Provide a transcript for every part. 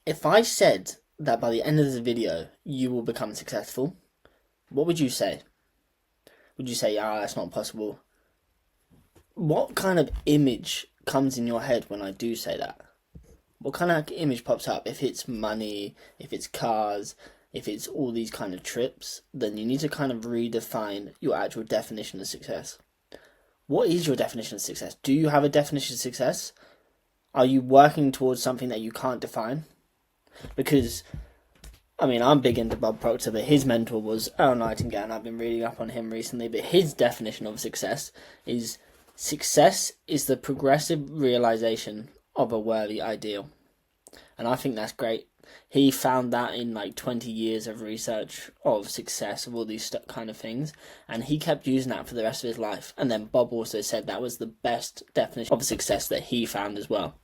If I said that by the end of this video you will become successful, what would you say? Would you say, that's not possible? What kind of image comes in your head when I do say that? What kind of image pops up? If it's money, if it's cars, if it's all these kind of trips, then you need to kind of redefine your actual definition of success. What is your definition of success? Do you have a definition of success? Are you working towards something that you can't define? Because, I'm big into Bob Proctor, but his mentor was Earl, and I've been reading up on him recently, but his definition of success is the progressive realization of a worthy ideal. And I think that's great. He found that in 20 years of research of success, of all these kind of things, and he kept using that for the rest of his life. And then Bob also said that was the best definition of success that he found as well.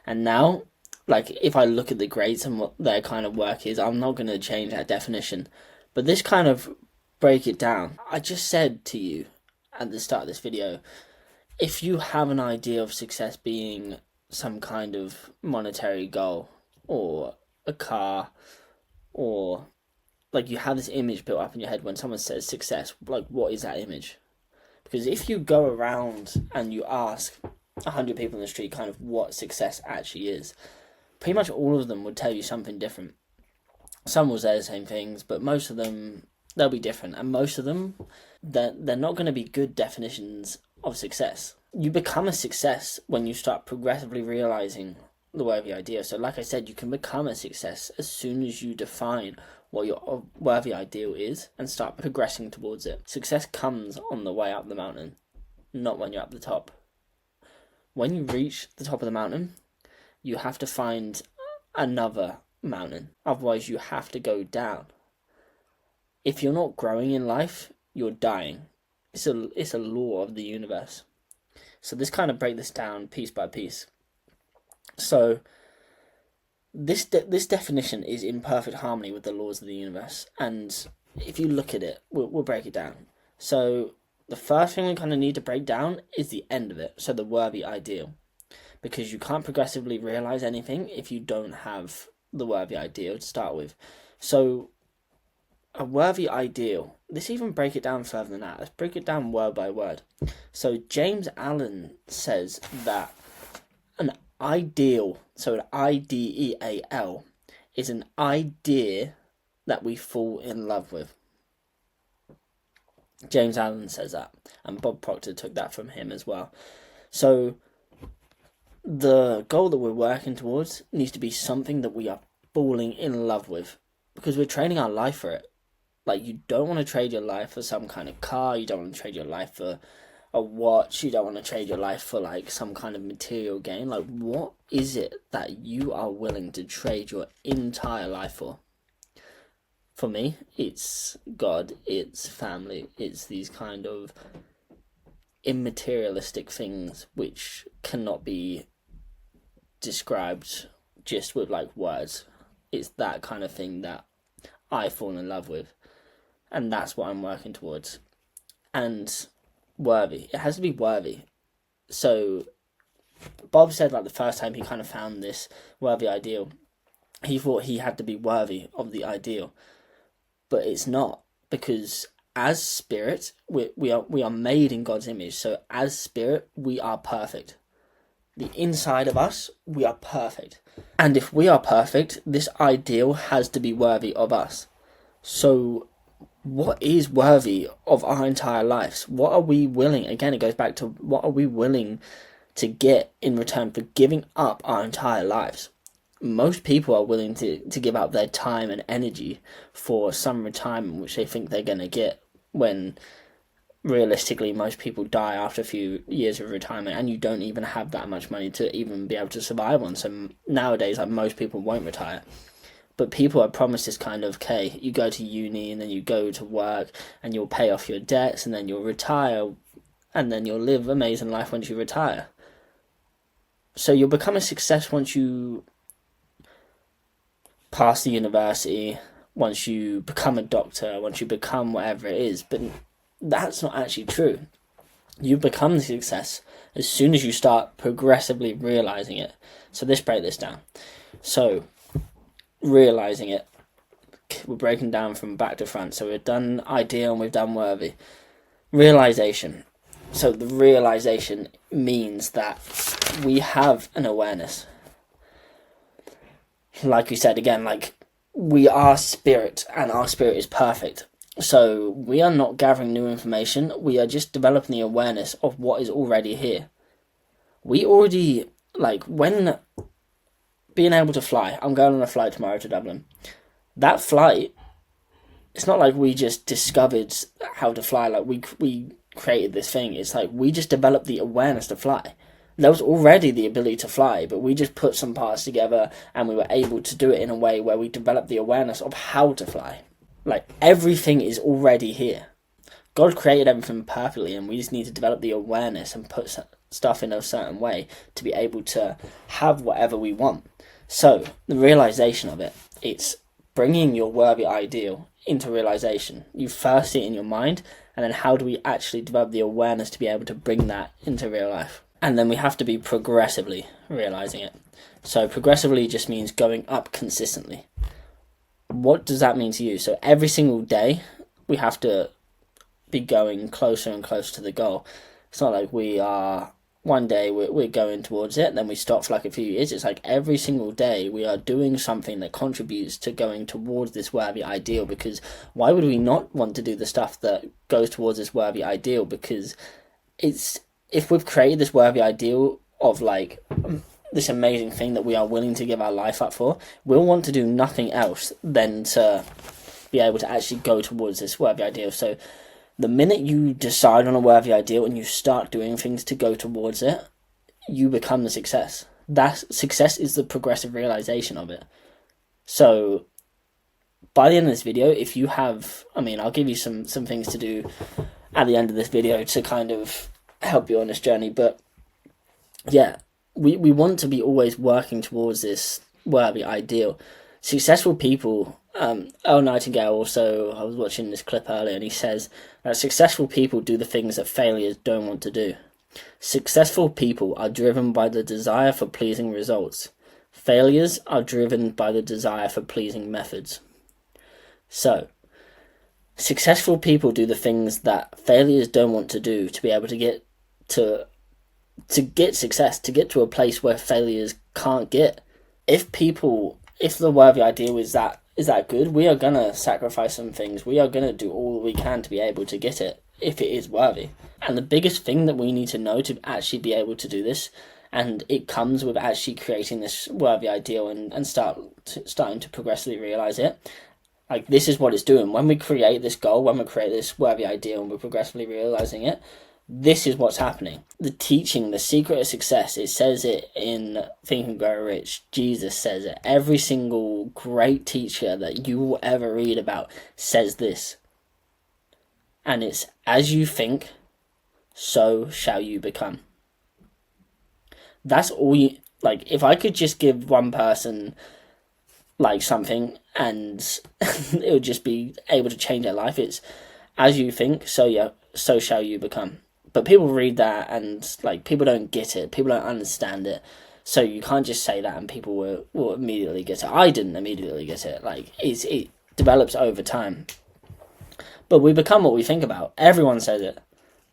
And now, if I look at the greats and what their kind of work is, I'm not going to change that definition. But this kind of break it down. I just said to you at the start of this video, if you have an idea of success being some kind of monetary goal, or a car, or you have this image built up in your head when someone says success, what is that image? Because if you go around and you ask 100 people in the street kind of what success actually is, pretty much all of them would tell you something different. Some will say the same things, but most of them, they'll be different. And most of them, they're not going to be good definitions of success. You become a success when you start progressively realizing the worthy idea. So like I said, you can become a success as soon as you define what your worthy ideal is and start progressing towards it. Success comes on the way up the mountain, not when you're at the top. When you reach the top of the mountain, you have to find another mountain. Otherwise, you have to go down. If you're not growing in life, you're dying. It's a law of the universe. So this kind of break this down piece by piece. So this definition is in perfect harmony with the laws of the universe. And if you look at it, we'll break it down. So the first thing we kind of need to break down is the end of it. So the worthy ideal. Because you can't progressively realize anything if you don't have the worthy ideal to start with. So a worthy ideal, let's even break it down further than that. Let's break it down word by word. So James Allen says that an ideal, so an ideal, is an idea that we fall in love with. James Allen says that, and Bob Proctor took that from him as well. So the goal that we're working towards needs to be something that we are falling in love with, because we're trading our life for it. You don't want to trade your life for some kind of car, you don't want to trade your life for a watch, you don't want to trade your life for some kind of material gain. What is it that you are willing to trade your entire life for? For me, it's God, it's family, it's these kind of immaterialistic things which cannot be described just with words. It's that kind of thing that I fall in love with, and that's what I'm working towards. And worthy, it has to be worthy. So Bob said the first time he kind of found this worthy ideal, he thought he had to be worthy of the ideal, but it's not, because as spirit, we are made in God's image. So as spirit, we are perfect. The inside of us, we are perfect. And if we are perfect, this ideal has to be worthy of us. So what is worthy of our entire lives? What are we willing, again, it goes back to what are we willing to get in return for giving up our entire lives? Most people are willing to give up their time and energy for some retirement which they think they're going to get, when realistically most people die after a few years of retirement, and you don't even have that much money to even be able to survive on. So nowadays, most people won't retire. But people are promised this kind of, okay, you go to uni and then you go to work and you'll pay off your debts and then you'll retire and then you'll live an amazing life once you retire. So you'll become a success once you pass the university, once you become a doctor, once you become whatever it is. But that's not actually true. You become the success as soon as you start progressively realizing it. So let's break this down. So realizing it. We're breaking down from back to front. So we've done ideal and we've done worthy. Realization. So the realization means that we have an awareness. Like we said again, like we are spirit and our spirit is perfect. So we are not gathering new information. We are just developing the awareness of what is already here. We already, like when being able to fly, I'm going on a flight tomorrow to Dublin. That flight, it's not like we just discovered how to fly, like we created this thing. It's like we just developed the awareness to fly. There was already the ability to fly, but we just put some parts together and we were able to do it in a way where we developed the awareness of how to fly. Like everything is already here. God created everything perfectly and we just need to develop the awareness and put stuff in a certain way to be able to have whatever we want. So the realization of it, it's bringing your worthy ideal into realization. You first see it in your mind, and then how do we actually develop the awareness to be able to bring that into real life? And then we have to be progressively realizing it. So progressively just means going up consistently. What does that mean to you? So every single day we have to be going closer and closer to the goal. It's not like we are one day we're going towards it, then we stop for like a few years. It's like every single day we are doing something that contributes to going towards this worthy ideal, because why would we not want to do the stuff that goes towards this worthy ideal? Because it's, if we've created this worthy ideal of like this amazing thing that we are willing to give our life up for, we'll want to do nothing else than to be able to actually go towards this worthy ideal. So the minute you decide on a worthy ideal and you start doing things to go towards it, you become the success. That success is the progressive realization of it. So by the end of this video, if you have, I'll give you some things to do at the end of this video to kind of help you on this journey. But yeah, we want to be always working towards this worthy ideal. Successful people, Earl Nightingale also, I was watching this clip earlier, and he says that successful people do the things that failures don't want to do. Successful people are driven by the desire for pleasing results. Failures are driven by the desire for pleasing methods. So, successful people do the things that failures don't want to do to be able to get success, to get to a place where failures can't get. If the worthy ideal is that good, we are going to sacrifice some things. We are going to do all we can to be able to get it, if it is worthy. And the biggest thing that we need to know to actually be able to do this, and it comes with actually creating this worthy ideal and starting to progressively realize it. Like, this is what it's doing. When we create this goal, when we create this worthy ideal and we're progressively realizing it, this is what's happening. The teaching, the secret of success, it says it in Think and Grow Rich. Jesus says it. Every single great teacher that you will ever read about says this. And it's, as you think, so shall you become. That's all you, like, if I could just give one person, like, something and it would just be able to change their life, it's, as you think, so shall you become. But people read that and, like, people don't get it. People don't understand it. So you can't just say that and people will immediately get it. I didn't immediately get it. Like, it develops over time. But we become what we think about. Everyone says it.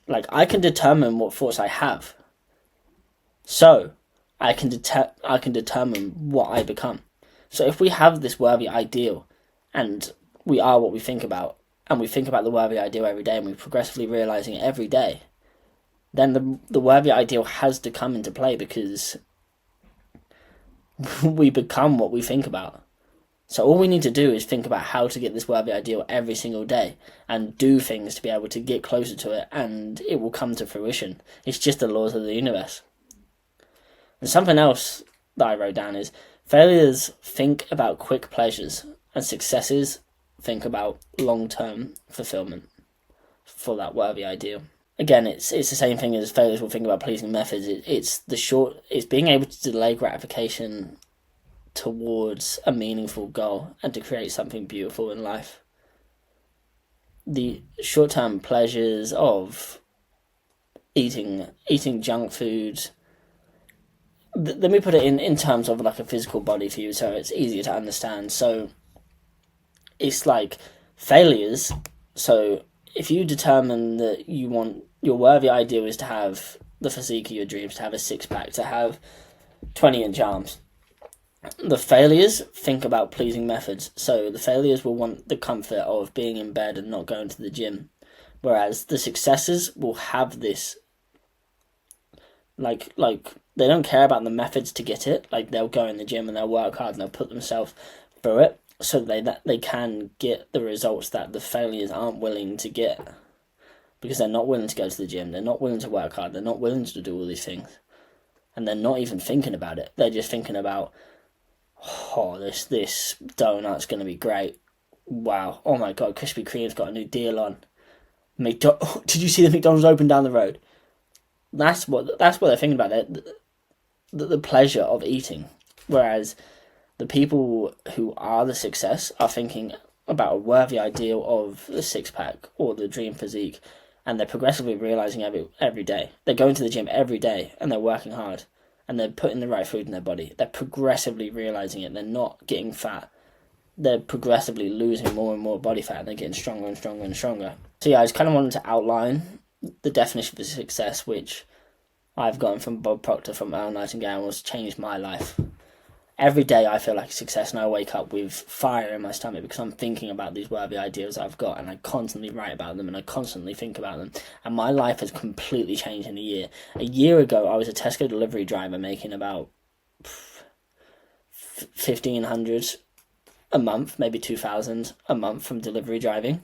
Like, I can determine what thoughts I have. So, I can determine what I become. So if we have this worthy ideal and we are what we think about, and we think about the worthy ideal every day and we're progressively realizing it every day, then the worthy ideal has to come into play, because we become what we think about. So all we need to do is think about how to get this worthy ideal every single day and do things to be able to get closer to it, and it will come to fruition. It's just the laws of the universe. And something else that I wrote down is, failures think about quick pleasures and successes think about long-term fulfillment for that worthy ideal. Again, it's the same thing as failures will think about pleasing methods. It's being able to delay gratification towards a meaningful goal and to create something beautiful in life. The short-term pleasures of eating junk food, let me put it in terms of like a physical body for you, so it's easier to understand. So it's like failures. So if you determine that you want, your worthy ideal is to have the physique of your dreams, to have a six-pack, to have 20-inch arms. The failures think about pleasing methods. So the failures will want the comfort of being in bed and not going to the gym. Whereas the successes will have this, like they don't care about the methods to get it. Like they'll go in the gym and they'll work hard and they'll put themselves through it so that they can get the results that the failures aren't willing to get, because they're not willing to go to the gym, they're not willing to work hard, they're not willing to do all these things, and they're not even thinking about it. They're just thinking about, oh, this donut's going to be great. Wow, oh my god, Krispy Kreme's got a new deal on. Did you see the McDonald's open down the road? That's what they're thinking about. The pleasure of eating. Whereas the people who are the success are thinking about a worthy ideal of the six-pack or the dream physique, and they're progressively realising every day. They're going to the gym every day and they're working hard and they're putting the right food in their body. They're progressively realising it. They're not getting fat. They're progressively losing more and more body fat and they're getting stronger and stronger and stronger. So yeah, I just kind of wanted to outline the definition of success, which I've gotten from Bob Proctor from Earl, Nightingale, and has changed my life. Every day I feel like a success and I wake up with fire in my stomach because I'm thinking about these worthy ideals I've got, and I constantly write about them and I constantly think about them. And my life has completely changed in a year. A year ago, I was a Tesco delivery driver making about 1,500 a month, maybe 2,000 a month from delivery driving.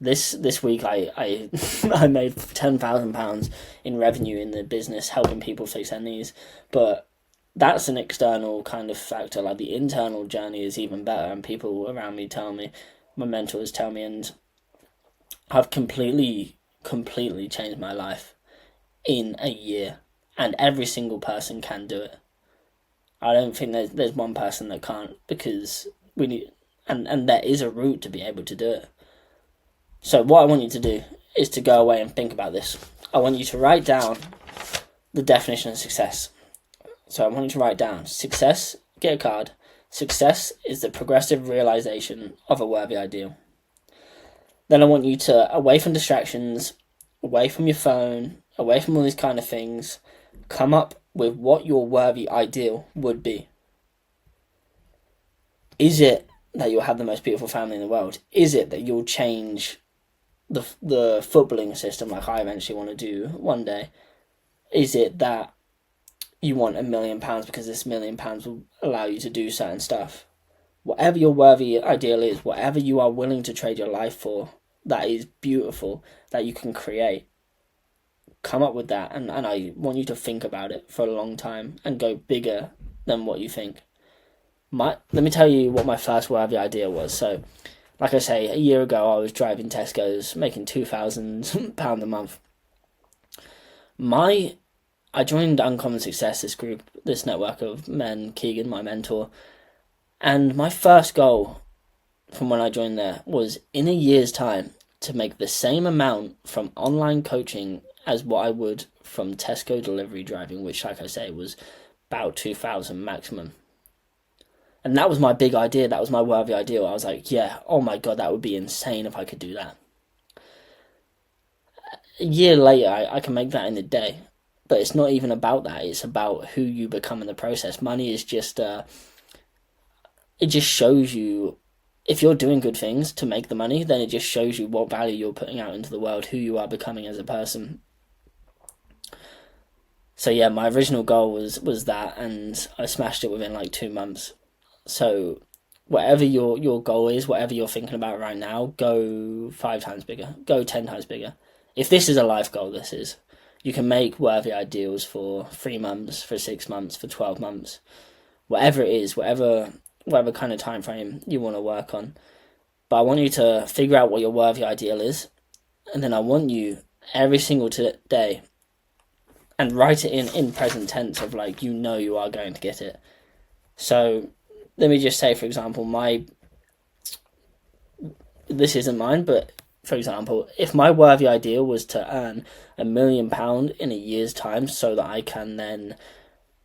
This week I I made £10,000 in revenue in the business, helping people fix their knees. But that's an external kind of factor. Like the internal journey is even better, and people around me tell me, my mentors tell me, and I've completely changed my life in a year. And every single person can do it. I don't think there's one person that can't, because we need, and there is a route to be able to do it. So what I want you to do is to go away and think about this. I want you to write down the definition of success. So I want you to write down success, get a card. Success is the progressive realization of a worthy ideal. Then I want you to, away from distractions, away from your phone, away from all these kind of things, come up with what your worthy ideal would be. Is it that you'll have the most beautiful family in the world? Is it that you'll change the footballing system like I eventually want to do one day? Is it that you want £1 million because this £1 million will allow you to do certain stuff? Whatever your worthy ideal is, whatever you are willing to trade your life for, that is beautiful, that you can create, come up with that, and I want you to think about it for a long time and go bigger than what you think. Let me tell you what my first worthy idea was. So, like I say, a year ago I was driving Tesco's, making £2,000 a month. I joined Uncommon Success, this group, this network of men, Keegan, my mentor, and my first goal from when I joined there was, in a year's time, to make the same amount from online coaching as what I would from Tesco delivery driving, which, like I say, was about 2,000 maximum. And that was my big idea. That was my worthy ideal. I was like, yeah, oh my god, that would be insane if I could do that. A year later, I can make that in a day. But it's not even about that. It's about who you become in the process. Money is just, it just shows you, if you're doing good things to make the money, then it just shows you what value you're putting out into the world, who you are becoming as a person. So yeah, my original goal was that, and I smashed it within like 2 months. So whatever your goal is, whatever you're thinking about right now, go 5 times bigger, go 10 times bigger. If this is a life goal, you can make worthy ideals for 3 months, for 6 months, for 12 months, whatever it is, whatever kind of time frame you want to work on. But I want you to figure out what your worthy ideal is, and then I want you every single day, and write it in present tense of like, you know you are going to get it. So let me just say, for example, this isn't mine, but for example, if my worthy ideal was to earn £1 million in a year's time so that I can then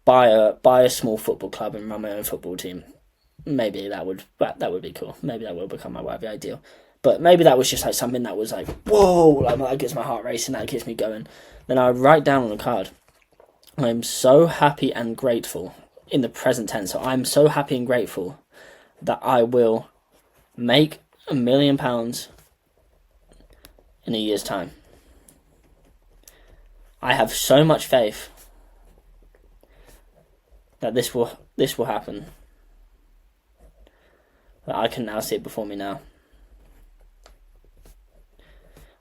buy a small football club and run my own football team. Maybe that would be cool. Maybe that will become my wifey ideal. But maybe that was just like something that was like, whoa, like that gets my heart racing, that gets me going. Then I would write down on a card, I'm so happy and grateful, in the present tense. So I'm so happy and grateful that I will make £1 million in a year's time. I have so much faith that this will happen, that I can now see it before me now.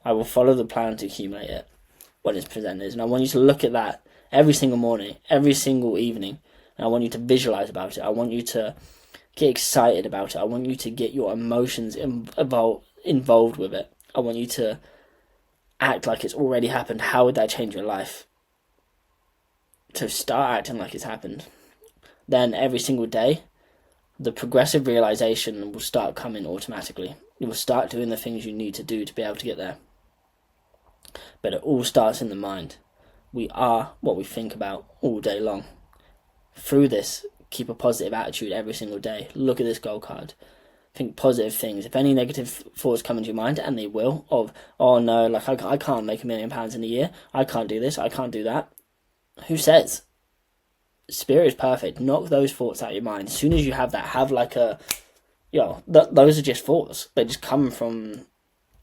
I will follow the plan to accumulate it when it's presented. And I want you to look at that every single morning, every single evening. And I want you to visualize about it. I want you to get excited about it. I want you to get your emotions involved with it. I want you to act like it's already happened. How would that change your life? To start acting like it's happened. Then every single day, the progressive realization will start coming automatically. You will start doing the things you need to do to be able to get there. But it all starts in the mind. We are what we think about all day long. Through this, keep a positive attitude every single day. Look at this goal card. Think positive things. If any negative thoughts come into your mind, and they will, of, oh no, like I can't make £1 million in a year, I can't do this, I can't do that. Who says? Spirit is perfect. Knock those thoughts out of your mind. As soon as you have that, have like a, those are just thoughts. They just come from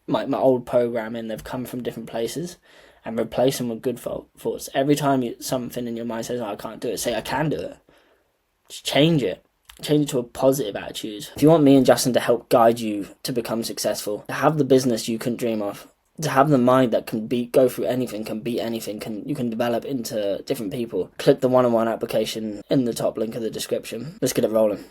my old programming. They've come from different places, and replace them with good thoughts. Every time something in your mind says, oh, I can't do it, say, I can do it. Just change it. Change it to a positive attitude. If you want me and Justin to help guide you to become successful, to have the business you couldn't dream of, to have the mind that can go through anything, can beat anything, you can develop into different people, click the one-on-one application in the top link of the description. Let's get it rolling.